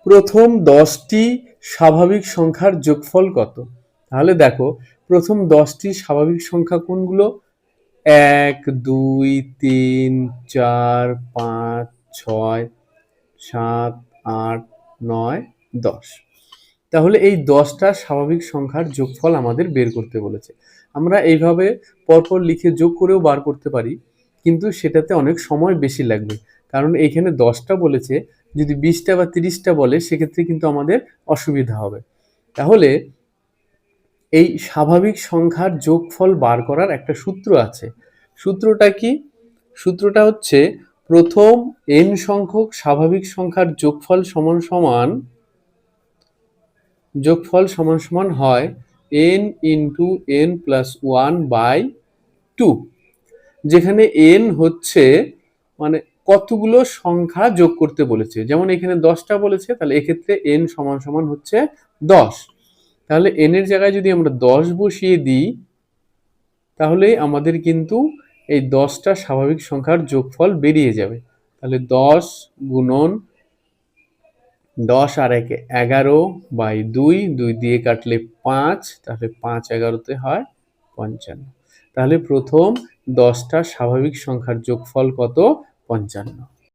প্রথম 10টি স্বাভাবিক সংখ্যার যোগফল কত? তাহলে দেখো প্রথম 10টি স্বাভাবিক সংখ্যা কোনগুলো? 1, 2, 3, 4, 5, 6, 7, 8, 9, 10। তাহলে এই 10টা স্বাভাবিক সংখ্যার যোগফল আমাদের বের করতে বলেছে। আমরা এইভাবে পরপর লিখে যোগ করেও বার করতে পারি, কিন্তু সেটাতে অনেক সময় বেশি লাগবে। কারণ এইখানে 10টা বলেছে, যদি 20টা বা 30টা বলে সেক্ষেত্রে কিন্তু আমাদের অসুবিধা হবে। তাহলে এই স্বাভাবিক সংখ্যার যোগফল বার করার একটা সূত্র আছে। সূত্রটা কি? সূত্রটা হচ্ছে প্রথম n সংখ্যক স্বাভাবিক সংখ্যার যোগফল সমান হয় n ইন্টু n প্লাস 1/2, যেখানে n হচ্ছে মানে কতগুলো সংখ্যা যোগ করতে বলেছে। যেমন এখানে 10টা বলেছে, তাহলে এক্ষেত্রে n সমান হচ্ছে 10। তাহলে n এর জায়গায় যদি আমরা 10 বসিয়ে দিই, তাহলে আমাদের কিন্তু এই 10টা স্বাভাবিক সংখ্যার যোগফল বেরিয়ে যাবে। তাহলে 10 গুণন 10 আর 1 11/2, 2 দিয়ে কাটলে 5, তাহলে 5 11তে হয় 55। তাহলে প্রথম 10টা স্বাভাবিক সংখ্যার যোগফল কত? 55।